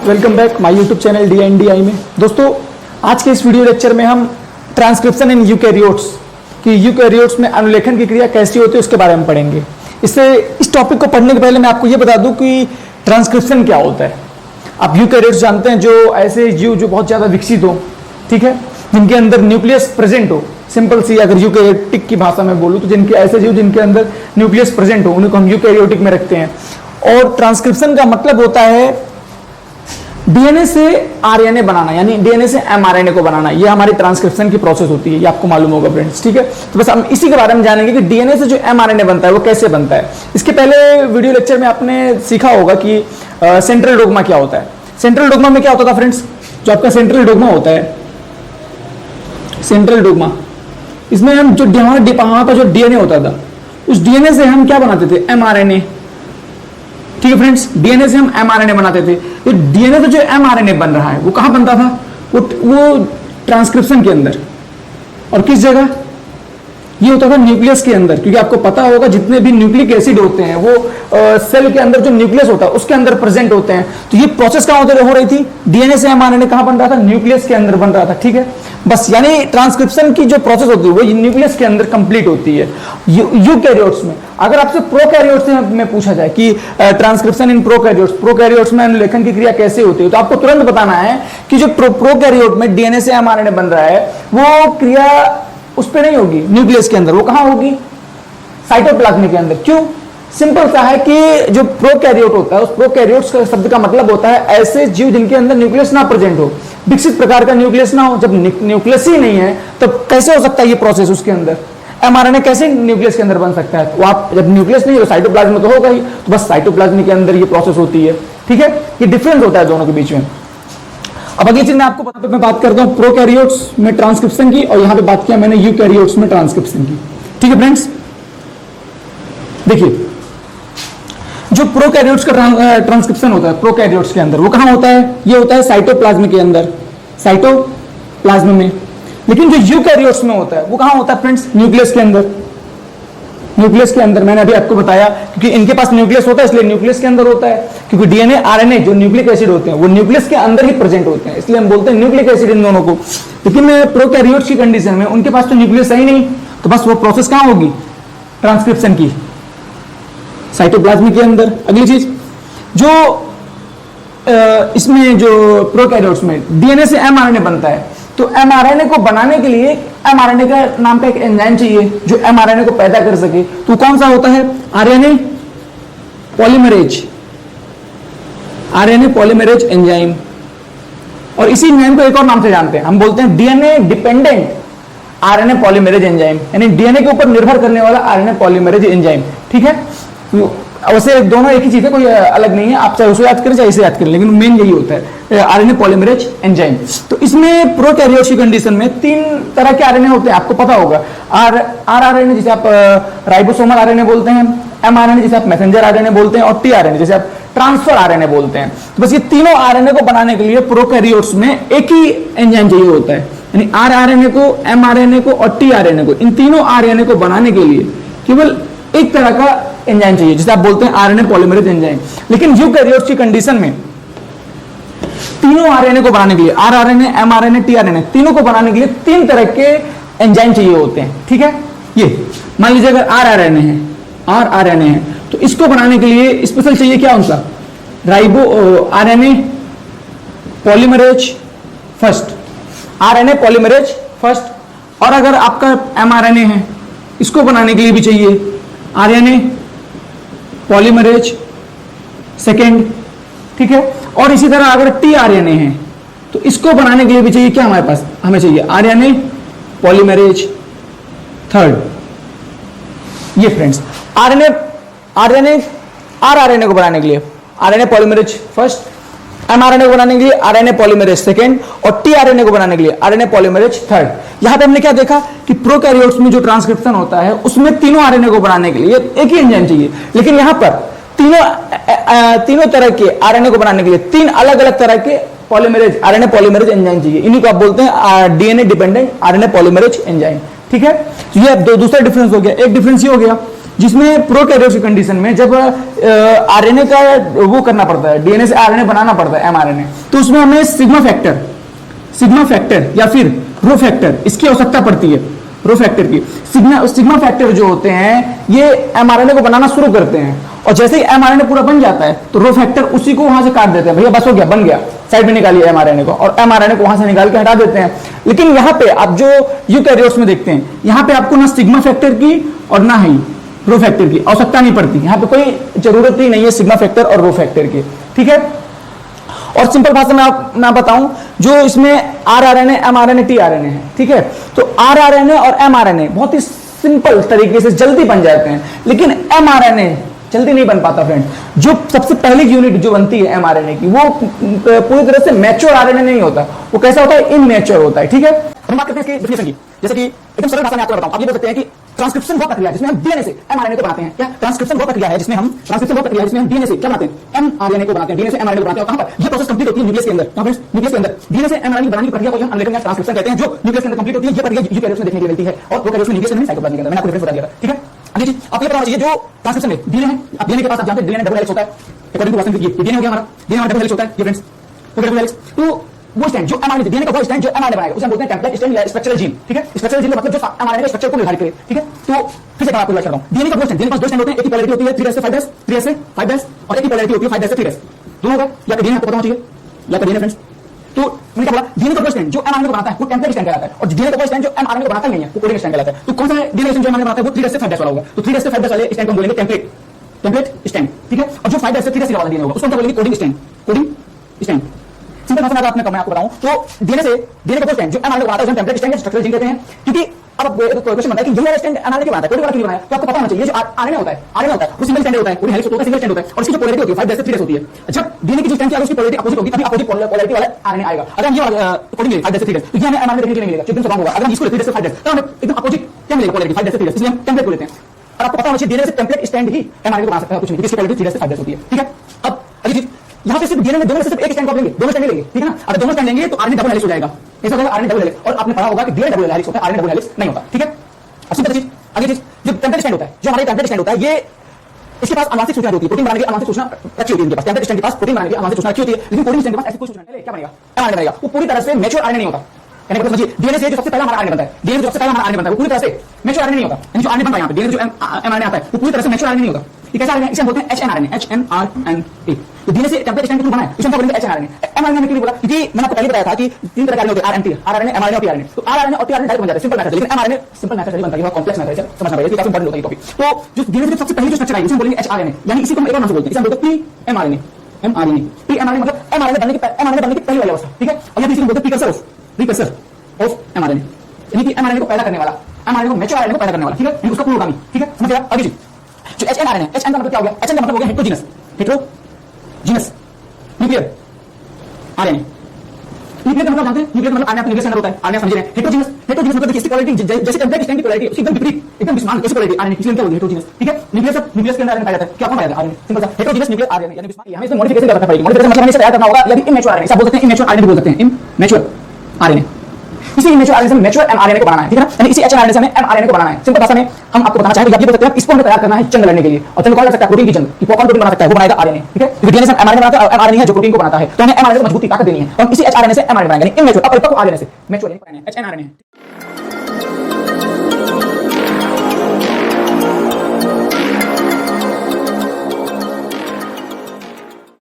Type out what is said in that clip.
Welcome back my YouTube channel DNDI में। दोस्तों आज के इस वीडियो लेक्चर में हम ट्रांसक्रिप्शन इन यूकैरियोट्स कि यूकैरियोट्स में अनुलेखन की क्रिया कैसी होती है उसके बारे में पढ़ेंगे। इस टॉपिक को पढ़ने के पहले मैं आपको ये बता दूं कि ट्रांसक्रिप्शन क्या होता है। आप यूकैरियोट्स जानते हैं, जो ऐसे जीव जो बहुत ज़्यादा विकसित हो, ठीक है, जिनके अंदर न्यूक्लियस प्रेजेंट हो। सिंपल सी अगर यूकैरियोटिक की भाषा में बोलूँ तो जिनके ऐसे जीव जिनके अंदर न्यूक्लियस प्रेजेंट हो, उनको हम यूकैरियोटिक में रखते हैं। और ट्रांसक्रिप्शन का मतलब होता है डीएनए से आरएनए बनाना, यानी डीएनए से एमआरएनए को बनाना। ये हमारी ट्रांसक्रिप्शन की प्रोसेस होती है, ये आपको मालूम होगा फ्रेंड्स, ठीक है। तो बस हम इसी के बारे में जानेंगे कि डीएनए से जो एमआरएनए बनता है वो कैसे बनता है। इसके पहले वीडियो लेक्चर में आपने सीखा होगा कि सेंट्रल डोग्मा क्या होता है। सेंट्रल डोग्मा में क्या होता था फ्रेंड्स, जो आपका सेंट्रल डोग्मा होता है, सेंट्रल डोग्मा, इसमें हम जो वहां पर जो डीएनए होता था, उस डीएनए से हम क्या बनाते थे, एमआरएनए, ठीक है फ्रेंड्स। डीएनए से हम एमआरएनए बनाते थे। तो डीएनए से जो एमआरएनए बन रहा है वो कहां बनता था, वो ट्रांसक्रिप्शन के अंदर। और किस जगह, ये होता था न्यूक्लियस के अंदर, क्योंकि आपको पता होगा जितने भी न्यूक्लिक एसिड होते हैं वो सेल के अंदर जो न्यूक्लियस होता है उसके अंदर प्रेजेंट होते हैं। तो ये प्रोसेस कहां हो रही थी, डीएनए से एमआरएनए कहां बन रहा था, न्यूक्लियस के अंदर बन रहा था, ठीक है। बस यानी ट्रांसक्रिप्शन की जो प्रोसेस होती है वो न्यूक्लियस के अंदर कंप्लीट होती है यूकैरियोट्स में। अगर आपसे प्रोकैरियोट्स में पूछा जाए कि ट्रांसक्रिप्शन इन प्रोकैरियोट्स में अनुलेखन की क्रिया कैसे होती है, तो आपको तुरंत बताना है कि जो प्रोकैरियोट में डीएनए से एमआरएनए बन रहा है वो क्रिया उस पे नहीं होगी न्यूक्लियस के अंदर, वो कहां होगी, साइटोप्लाज्म के अंदर। क्यों, सिंपल सा है कि जो प्रोकैरियोट होता है, उस प्रोकैरियोट्स का शब्द का मतलब होता है ऐसे जीव जिनके अंदर न्यूक्लियस ना प्रेजेंट हो, विकसित प्रकार का न्यूक्लियस ना हो। जब न्यूक्लियस ही नहीं है तब कैसे हो सकता है ये प्रोसेस उसके अंदर, एमआरएनए कैसे न्यूक्लियस के अंदर बन सकता है। तो आप जब न्यूक्लियस नहीं हो साइटोप्लाज्म तो होगा ही, तो बस साइटोप्लाज्म के अंदर ये प्रोसेस होती है, ठीक है। ये डिफरेंस होता है दोनों के बीच में। अब अगली चीज मैं आपको मैं बात करता हूं प्रोकैरियोट्स में ट्रांसक्रिप्शन की, और यहां पे बात किया मैंने यूकैरियोट्स में ट्रांसक्रिप्शन की, ठीक है फ्रेंड्स। देखिए जो प्रोकैरियोट्स का ट्रांसक्रिप्शन होता है प्रोकैरियोट्स के अंदर, वो कहां होता है, ये होता है साइटोप्लाज्म के अंदर, साइटोप्लाज्म में। लेकिन जो यूकैरियोट्स में होता है वो कहां होता है फ्रेंड्स, न्यूक्लियस के अंदर। न्यूक्लियस के अंदर मैंने अभी आपको बताया, क्योंकि इनके पास न्यूक्लियस होता है इसलिए न्यूक्लियस के अंदर होता है, क्योंकि डीएनए आरएनए जो न्यूक्लिक एसिड होते हैं वो न्यूक्लियस के अंदर ही प्रेजेंट होते हैं, इसलिए हम बोलते हैं न्यूक्लिक एसिड इन दोनों को। लेकिन प्रोकैरियोट्स की कंडीशन में उनके पास तो न्यूक्लियस है ही नहीं, तो बस वो प्रोसेस कहां होगी, ट्रांसक्रिप्शन की, साइटोप्लाज्म के अंदर। अगली चीज जो इसमें जो प्रोकैरियोट्स में डीएनए से एमआरएनए बनता है, तो एमआरएनए को बनाने के लिए एमआरएनए का नाम का एक एंजाइम चाहिए जो एमआरएनए को पैदा कर सके। तो कौन सा होता है, RNA polymerase, RNA polymerase enzyme. और इसी एंजाइम को एक और नाम से जानते हैं, हम बोलते हैं DNA dependent RNA polymerase enzyme, यानी डीएनए के ऊपर निर्भर करने वाला आरएनए पॉलीमरेज एंजाइम, ठीक है। वैसे दोनों एक ही चीज है, कोई अलग नहीं है, आप चाहे उसे याद करें चाहे इसे याद करें, लेकिन मेन यही होता है आरएनए पॉलीमरेज एंजाइम। तो इसमें प्रोकैरियोट्स की कंडीशन में तीन तरह के आरएनए होते हैं, आपको पता होगा। आरआरएनए जिसे आप राइबोसोमल आरएनए बोलते हैं, एमआरएनए जिसे आप मैसेंजर आरएनए बोलते हैं, और टीआरएनए जिसे आप ट्रांसफर आरएनए बोलते हैं। तो बस ये तीनों आरएनए को बनाने के लिए प्रोकैरियोट्स में एक ही एंजाइम चाहिए होता है, यानी आरआरएनए को, एमआरएनए को और टीआरएनए को, इन तीनों आरएनए को बनाने के लिए केवल एक तरह का एंजाइम चाहिए जिसे आप बोलते हैं आरएनए पॉलीमरेज एंजाइम। लेकिन यूकैरियोट्स की कंडीशन में तीनों आरएनए को बनाने के लिए, आरआरएनए, एमआरएनए, टीआरएनए, तीनों को बनाने के लिए तीन तरह के एंजाइम चाहिए होते हैं, ठीक है। ये मान लीजिए अगर आरआरएनए है, आरआरएनए है, तो इसको बनाने के लिए स्पेशल चाहिए क्या, उनका RNA polymerase first, RNA polymerase first. और अगर आपका एमआरएनए है, इसको बनाने के लिए भी चाहिए आरएनए पॉलीमरेज सेकेंड, ठीक है। और इसी तरह अगर टीआरएनए है तो इसको बनाने के लिए भी चाहिए क्या, हमारे पास हमें चाहिए आरएनए पॉलीमरेज थर्ड। ये फ्रेंड्स आरआरएनए को बनाने के लिए आरएनए पॉलीमरेज फर्स्ट, एमआरएनए को बनाने के लिए आरएनए पॉलीमरेज सेकेंड, और टीआरएनए को बनाने के लिए आरएनए पॉलीमरेज थर्ड। यहां पे हमने क्या देखा कि प्रोकैरियोट्स में जो ट्रांसक्रिप्शन होता है उसमें तीनों आरएनए को बनाने के लिए एक ही एंजाइम चाहिए, लेकिन यहां पर तीनों तरह के आरएनए को बनाने के लिए तीन अलग अलग तरह के पॉलीमरेज, आरएनए पॉलीमरेज एंजाइम चाहिए। इन्हीं को आप बोलते हैं DNA dependent RNA polymerase enzyme, ठीक है। ये दूसरा डिफरेंस हो गया। एक डिफरेंस ये हो गया जिसमें प्रोकैरियोट्स की कंडीशन में जब आरएनए का वो करना पड़ता है, डीएनए से आरएनए बनाना पड़ता है, एमआरएनए, तो उसमें हमें सिग्मा फैक्टर या फिर रो फैक्टर इसकी आवश्यकता पड़ती है। रो फैक्टर की सिग्मा फैक्टर जो होते हैं ये एमआरएनए को बनाना शुरू करते हैं, और जैसे ही एमआरएनए पूरा बन जाता है तो रो फैक्टर उसी को वहां से काट देते हैं, भैया बस हो गया, बन गया, साइड में निकालिए एमआरएनए को, और एमआरएनए को वहां से निकाल के हटा देते हैं। लेकिन यहाँ पे आप जो यूकैरियोट्स में देखते हैं, यहाँ पे आपको ना सिग्मा फैक्टर की और ना ही रो फैक्टर की आवश्यकता नहीं पड़ती, यहाँ पे कोई जरूरत ही नहीं है सिग्मा फैक्टर और रो फैक्टर की, ठीक है। और सिंपल भाषा में मैं बताऊं, जो इसमें आरआरएनए, एमआरएनए, टीआरएनए है, ठीक है, तो आरआरएनए और एमआरएनए बहुत ही सिंपल तरीके से जल्दी बन जाते हैं, लेकिन एमआरएनए जल्दी नहीं बन पाता फ्रेंड। जो सबसे पहली यूनिट जो बनती है एमआरएनए की, वो पूरी तरह से मैच्योर आरएनए नहीं होता, वो कैसा होता है, इनमैच्योर होता है, ठीक है। हम बात करते हैं इसकी डेफिनेशन की, जैसे कि एकदम सरल भाषा में आपको बताऊं, आप ये बोल सकते हैं कि ट्रांसक्रिप्शन वो प्रक्रिया है जिसमें हम डीएनए से एमआरएनए को बनाते हैं। क्या ट्रांसक्रिप्शन वो प्रक्रिया है जिसमें हम डीएनए से क्या बनाते हैं, एमआरएनए को बनाते हैं, डीएनए से एमआरएनए को बनाते हैं। कहां पर ये प्रोसेस कंप्लीट होती है, न्यूक्लियस के अंदर। कहां फ्रेंड्स, न्यूक्लियस के अंदर डीएनए से एमआरएनए बनाने की प्रक्रिया को हम अनुलेखन या ट्रांसक्रिप्शन कहते हैं, जो न्यूक्लियस के अंदर कंप्लीट होती है। ये प्रक्रिया यूकैरियोट्स में देखने को मिलती है, और प्रोकैरियोट्स में न्यूक्लियस में साइटोप्लाज्म के अंदर। मैंने आपको रेफरेंस बता दिया था, ठीक है। अगली चीज आप ये पता चाहिए, जो ट्रांसक्रिप्शन में डीएनए है, आप डीएनए के पास आप जानते हैं डीएनए डबल हेलिक्स होता है, अकॉर्डिंग टू वाटसन की डीएनए हो गया हमारा, डीएनए डबल हेलिक्स होता है ये फ्रेंड्स, तो डबल हेलिक्स, तो वो स्टैंड जो एमआरएनए डीएनए का वो स्टैंड जो एमआरएनए बनाएगा उसे हम बोलते हैं टेम्पलेट स्टैंड या स्ट्रक्चरल जीन, ठीक है। स्ट्रक्चरल जीन का मतलब जो एमआरएनए के स्ट्रक्चर को निर्धारित करे, ठीक है। तो फिर से आपको बताता हूं, डीएनए का वो स्टैंड, डीएनए के पास दो स्टैंड होते हैं, एक की पोलैरिटी होती है 3s से 5s, 3s से 5s, और एक की पोलैरिटी होती है 5s से 3s, दोनों का या तो डीएनए आपको पता होना चाहिए, या तो डीएनए फ्रेंड्स। तो मैंने क्या बोला, डीएनए का वो स्टैंड जो एमआरएनए को बनाता है वो टेम्पलेट स्टैंड कहलाता है, और डीएनए का वो स्टैंड जो एमआरएनए को बनाता ही नहीं है वो कोडिंग स्टैंड कहलाता है। तो कौन सा डीएनए जो एमआरएनए बनाता है वो 3s से 5s वाला होगा, तो 3s से 5s वाले स्टैंड को हम बोलेंगे टेम्पलेट स्टैंड, ठीक है। और जो 5s से 3s वाला डीएनए होगा उसको हम बोलेंगे coding stand, coding stand. Simple भाषा में आपने मैं आपको बताऊं, तो डीएनए से डीएनए का वो स्टैंड जो एमआरएनए को बनाता है उसे टेम्पलेट स्टैंड या स्ट्रक्चरल जीन कहते हैं। क्योंकि अब क्वेश्चन बनता है कि यही स्टैंड एमआरएनए के बनाता है, कोडिंग वाला क्यों बनाया, तो आपको पता होना चाहिए जो आरएनए होता है वो सिंगल स्टैंड होता है, कोडिंग हेलिक्स होता है, सिंगल स्टैंड होता है, और इसकी जो पोलैरिटी होती है 5s से 3s होती है। जब डीएनए की जो स्टैंड की अगर उसकी पोलैरिटी अपोजिट होगी तभी अपोजिट पोलैरिटी वाला आरएनए आएगा। अगर हम ये कोडिंग 5s से 3s, तो ये हमें एमआरएनए देखने के लिए मिलेगा, एकदम स्ट्रांग होगा। अगर हम इसको 3s से 5s, तो हमें एकदम अपोजिट क्या मिलेगा, पोलैरिटी 5s से 3s, इसलिए हम टेम्पलेट को लेते हैं। और आपको पता होना चाहिए डीएनए से टेम्पलेट स्टैंड ही एमआरएनए को बना सकता है, कुछ नहीं, इसकी पोलैरिटी 3s से 5s होती है, ठीक है। अब अगली चीज, यहाँ पे सिर्फ डीएनए में दोनों में से सिर्फ एक स्टैंड को लेंगे, दोनों स्टैंड लेंगे, ठीक है ना। अगर दोनों स्टैंड लेंगे तो आरएनए डबल हेलिक्स हो जाएगा, ऐसा होगा आरएनए डबल हेलिक्स। और आपने पढ़ा होगा कि डीएनए डबल हेलिक्स होता है, आरएनए डबल हेलिक्स नहीं होता, ठीक है। अब सिंपल चीज, अगली चीज, जो टेम्पलेट स्टैंड होता है, जो हमारे टेम्पलेट स्टैंड होता है, ये इसके पास आनुवंशिक सूचना होती है, प्रोटीन बनाने की आनुवंशिक सूचना रखी होती है इनके पास। टेम्पलेट स्टैंड के पास प्रोटीन बनाने की आनुवंशिक सूचना रखी होती है, लेकिन कोडिंग स्टैंड के पास ऐसी कोई सूचना नहीं है। क्या बनेगा, एमआरएनए बनेगा। वो पूरी तरह से मैच्योर आरएनए नहीं होता, यानी समझिए डीएनए से जो सबसे पहला हमारा आरएनए बनता है, डीएनए जो सबसे पहला हमारा आरएनए बनता है वो पूरी तरह से मैच्योर आरएनए नहीं होता, यानी जो आरएनए बनता है यहाँ पे डीएनए जो एमआरएनए आता है वो पूरी तरह से मैच्योर आरएनए नहीं होता। ये कैसा आरएनए, इसे हम बोलते हैं एचएनआरएनए। तो डीएनए से टेम्पलेट स्टैंड को बना है, इसे हम बोलेंगे एचएनआरएनए। एमआरएनए में क्यों बोला, क्योंकि मैंने आपको पहले बताया था कि तीन तरह के आरएनए होते हैं, आरएनए, एमआरएनए और टीआरएनए। तो आरएनए और टीआरएनए डायरेक्ट बन जाते हैं सिंपल मेथड, लेकिन एमआरएनए सिंपल मेथड नहीं बनता, ये कॉम्प्लेक्स मेथड है, समझना पड़ेगा, काफी इंपॉर्टेंट होता है ये टॉपिक। तो जो डीएनए से सबसे पहले जो स्ट्रक्चर आई उसे हम बोलेंगे एचआरएनए, यानी इसी को हम एक और नाम से बोलते हैं, इसे हम बोलते हैं पीएमआरएनए। एमआरएनए, पीएमआरएनए मतलब एमआरएनए बनने की पहली वाली अवस्था, ठीक है। और यह इसी को बोलते हैं प्रीकर्सर ऑफ एमआरएनए, यानी कि एमआरएनए को पैदा करने वाला, एमआरएनए को मैच्योर आरएनए को पैदा करने वाला, ठीक है, उसका पूर्वगामी, ठीक है, समझ गया। अगली चीज जो एचएनआरएनए, एचएन का मतलब क्या हो गया, एचएन का मतलब हो गया हेटेरोजीनस न्यूक्लियर आरएनए। न्यूक्लियर का मतलब जानते हैं, न्यूक्लियर का मतलब आरएनए न्यूक्लियस के अंदर होता है, आरएनए समझ रहे हैं। हेटेरोजीनस मतलब इसकी क्वालिटी जैसे टेम्पलेट स्टैंड की क्वालिटी उसकी एकदम विपरीत, एकदम विस्मान ऐसी क्वालिटी आरएनए, इसलिए क्या बोलते हैं हेटेरोजीनस, ठीक है। न्यूक्लियस के अंदर आरएनए पाया जाता है, क्या कौन पाया जाता है, आरएनए, सिंपल सा हेटेरोजीनस न्यूक्लियर आरएनए, यानी विस्मान। हमें इसमें मॉडिफिकेशन करना पड़ेगा, मॉडिफिकेशन मतलब हमें इसे तैयार करना होगा, यानी इमेच्योर आरएनए, सब बोल सकते हैं इमेच्योर आरएनए बोल सकते हैं, इमेच्योर आरएनए। इसी इमेच्योर आरएनए से मैच्योर एमआरएनए को बनाना है, ठीक है ना, यानी इसी एचएनआरएनए से हमें एमआरएनए को बनाना है। सिंपल भाषा में हम आपको बताना चाहेंगे, आप ये बोल सकते हैं इसको हमें तैयार करना है जंग लड़ने के लिए, और जंग कौन लड़ सकता है, प्रोटीन की जंग, कि कौन प्रोटीन बना सकता है, वो बनाएगा आरएनए, ठीक है। क्योंकि डीएनए से एमआरएनए बनाता है और एमआरएनए है जो प्रोटीन को बनाता है, तो हमें एमआरएनए को मजबूती ताकत देनी है, और इसी एचआरएनए से एमआरएनए बनाएंगे, यानी इमेच्योर अपरिपक्व आरएनए से मैच्योर एचएनआरएनए।